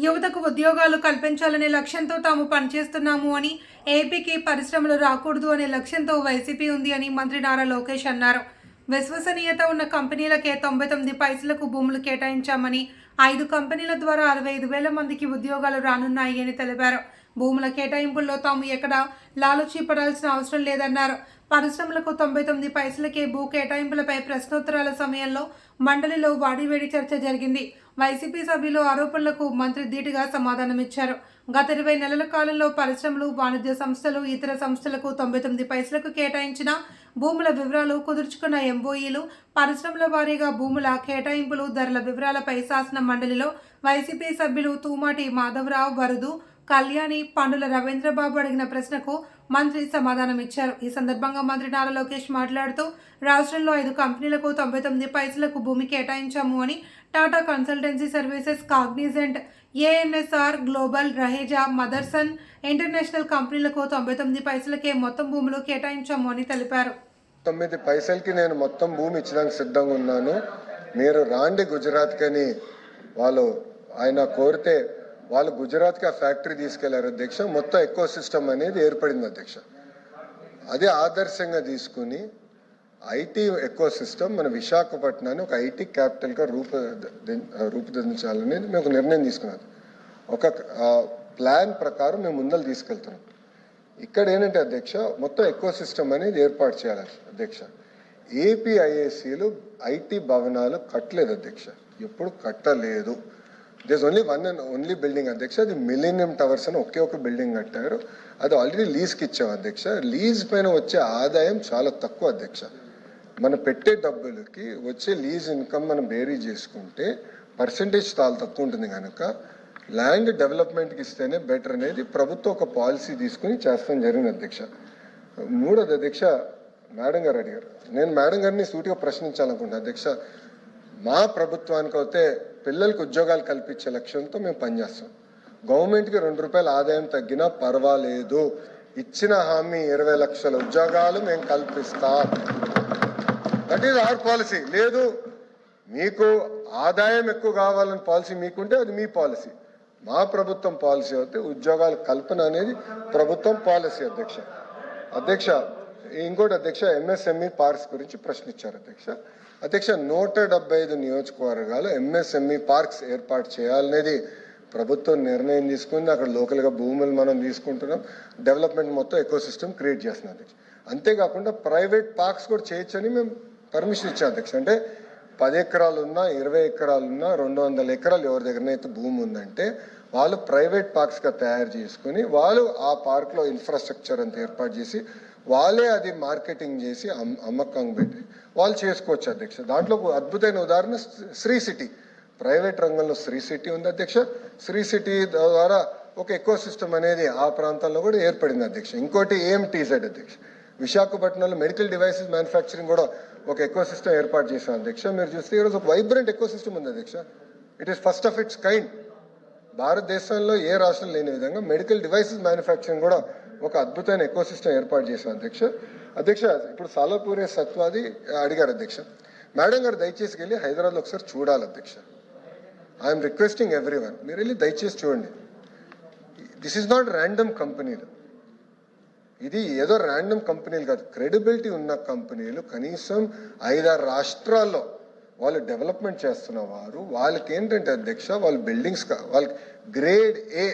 యువతకు ఉద్యోగాలు కల్పించాలనే లక్ష్యంతో తాము పనిచేస్తున్నాము అని, ఏపీకి పరిశ్రమలు రాకూడదు అనే లక్ష్యంతో వైసీపీ ఉంది అని మంత్రి నారా లోకేష్ అన్నారు. విశ్వసనీయత ఉన్న కంపెనీలకే 99 పైసలకు భూములు కేటాయించామని, 5 కంపెనీల ద్వారా 65,000 మందికి ఉద్యోగాలు రానున్నాయి అని తెలిపారు. భూముల కేటాయింపుల్లో తాము ఎక్కడా లాలూచీ పడాల్సిన అవసరం లేదన్నారు. పరిశ్రమలకు 99 పైసలకే భూ కేటాయింపులపై ప్రశ్నోత్తరాల సమయంలో మండలిలో వాడివేడి చర్చ జరిగింది. వైసీపీ సభ్యులు ఆరోపణలకు మంత్రి ధీటుగా సమాధానమిచ్చారు. గత 20 నెలల కాలంలో పరిశ్రమలు, వాణిజ్య సంస్థలు, ఇతర సంస్థలకు 99 పైసలకు కేటాయించిన భూముల వివరాలు, కుదుర్చుకున్న ఎంఓఈలు, పరిశ్రమల వారీగా భూముల కేటాయింపులు, ధరల వివరాలపై శాసన మండలిలో వైసీపీ సభ్యులు తూమాటి మాధవరావు, వరదు, కళ్యాణి, పండుల రవీంద్రబాబు అడిగిన ప్రశ్నకు మంత్రి సమాధానమిచ్చారు. ఈ సందర్భంగా మంత్రి నారా లోకేష్ మాట్లాడుతూ, రాష్ట్రంలో 5 కంపెనీలకు 99 పైసలకు భూమి కేటాయించాము అని, Tata consultancy services, Cognizant, ANSR global, Raheja, Motherson international కంపెనీలకు 99 పైసలకే మొత్తం భూములు కేటాయించాము అని తెలిపారు. 9 పైసలకి నేను మొత్తం భూమి ఇచ్చడానికి సిద్ధంగా ఉన్నాను. మీరు రాండి గుజరాత్ కని వాళ్ళు ఆయన కోరితే వాళ్ళు గుజరాత్కి ఆ ఫ్యాక్టరీ తీసుకెళ్లారు అధ్యక్ష. మొత్తం ఎకో సిస్టమ్ అనేది ఏర్పడింది అధ్యక్ష. అదే ఆదర్శంగా తీసుకుని ఐటీ ఎకో సిస్టమ్ మన విశాఖపట్నాన్ని ఒక ఐటీ క్యాపిటల్గా రూపుదిద్దించాలనేది మేము ఒక నిర్ణయం తీసుకున్నాం. ఒక ప్లాన్ ప్రకారం మేము ముందలు తీసుకెళ్తున్నాం. ఇక్కడ ఏంటంటే అధ్యక్ష, మొత్తం ఎకో సిస్టమ్ అనేది ఏర్పాటు చేయాలి అధ్యక్ష. ఏపీఐఏసీలు ఐటీ భవనాలు కట్టలేదు అధ్యక్ష, ఎప్పుడు కట్టలేదు. దిస్ ఓన్లీ బిల్డింగ్ అధ్యక్ష. అది మిలీనియం టవర్స్ అని ఒకే ఒక బిల్డింగ్ కట్టారు. అది ఆల్రెడీ లీజ్కి ఇచ్చాం అధ్యక్ష. లీజ్ పైన వచ్చే ఆదాయం చాలా తక్కువ అధ్యక్ష. మనం పెట్టే డబ్బులకి వచ్చే లీజ్ ఇన్కమ్ మనం బేరీ చేసుకుంటే పర్సంటేజ్ చాలా తక్కువ ఉంటుంది కనుక ల్యాండ్ డెవలప్మెంట్కి ఇస్తేనే బెటర్ అనేది ప్రభుత్వం ఒక పాలసీ తీసుకుని చేస్తాం జరిగింది అధ్యక్ష. మూడోది అధ్యక్ష, మేడం గారు అడిగారు. నేను మేడం గారిని సూటిగా ప్రశ్నించాలనుకుంటున్నాను అధ్యక్ష. మా ప్రభుత్వానికి అయితే పిల్లలకు ఉద్యోగాలు కల్పించే లక్ష్యంతో మేము పనిచేస్తాం. గవర్నమెంట్కి 2 రూపాయల ఆదాయం తగ్గినా పర్వాలేదు, ఇచ్చిన హామీ 20 లక్షల ఉద్యోగాలు మేము కల్పిస్తాం. That is our policy. లేదు మీకు ఆదాయం ఎక్కువ కావాలని పాలసీ మీకుంటే అది మీ పాలసీ. మా ప్రభుత్వం పాలసీ అయితే ఉద్యోగాల కల్పన అనేది ప్రభుత్వం పాలసీ అధ్యక్ష. అధ్యక్ష ఇంకోటి అధ్యక్ష, ఎంఎస్ఎంఈ పార్క్స్ గురించి ప్రశ్నించారు అధ్యక్ష. అధ్యక్ష 175 నియోజకవర్గాలు ఎంఎస్ఎంఈ పార్క్స్ ఏర్పాటు చేయాలనేది ప్రభుత్వం నిర్ణయం తీసుకుంది. అక్కడ లోకల్గా భూములు మనం తీసుకుంటున్నాం. డెవలప్మెంట్ మొత్తం ఎకో సిస్టమ్ క్రియేట్ చేస్తున్నాం అధ్యక్ష. అంతేకాకుండా ప్రైవేట్ పార్క్స్ కూడా చేయొచ్చని మేము పర్మిషన్ ఇచ్చాం అధ్యక్ష. అంటే 10 ఎకరాలు ఉన్నా, 20 ఎకరాలు ఉన్నా, 200 ఎకరాలు ఎవరి దగ్గరనైతే భూమి ఉందంటే వాళ్ళు ప్రైవేట్ పార్క్స్గా తయారు చేసుకుని వాళ్ళు ఆ పార్క్లో ఇన్ఫ్రాస్ట్రక్చర్ అంతా ఏర్పాటు చేసి వాళ్ళే అది మార్కెటింగ్ చేసి అమ్మకం పెట్టి వాళ్ళు చేసుకోవచ్చు అధ్యక్ష. దాంట్లో అద్భుతమైన ఉదాహరణ శ్రీ సిటీ. ప్రైవేట్ రంగంలో శ్రీ సిటీ ఉంది అధ్యక్ష. శ్రీ సిటీ ద్వారా ఒక ఎకో సిస్టమ్ అనేది ఆ ప్రాంతాల్లో కూడా ఏర్పడింది అధ్యక్ష. ఇంకోటి ఏఎంటీజెడ్ అధ్యక్ష. విశాఖపట్నంలో మెడికల్ డివైసెస్ మ్యానుఫ్యాక్చరింగ్ కూడా ఒక ఎకో సిస్టమ్ ఏర్పాటు చేశాం అధ్యక్ష. మీరు చూస్తే ఈరోజు ఒక వైబ్రెంట్ ఎకో సిస్టమ్ ఉంది అధ్యక్ష. It is first of it's kind. భారతదేశంలో ఏ రాష్ట్రం లేని విధంగా మెడికల్ డివైసెస్ మ్యానుఫ్యాక్చరింగ్ కూడా ఒక అద్భుతమైన ఎకో సిస్టమ్ ఏర్పాటు చేశాం అధ్యక్ష. అధ్యక్ష ఇప్పుడు సాలాపూరే సత్వాది అడిగారు అధ్యక్ష. మేడం గారు దయచేసి వెళ్ళి హైదరాబాద్లో ఒకసారి చూడాలి అధ్యక్ష. ఐఎమ్ రిక్వెస్టింగ్ ఎవ్రీ వన్, మీరు వెళ్ళి దయచేసి చూడండి. దిస్ ఈజ్ నాట్ ర్యాండమ్ కంపెనీలు. ఇది ఏదో ర్యాండమ్ కంపెనీలు కాదు, క్రెడిబిలిటీ ఉన్న కంపెనీలు. కనీసం 5-6 రాష్ట్రాల్లో వాళ్ళు డెవలప్మెంట్ చేస్తున్న వారు. వాళ్ళకి ఏంటంటే అధ్యక్ష, వాళ్ళ బిల్డింగ్స్ వాళ్ళకి గ్రేడ్ ఏ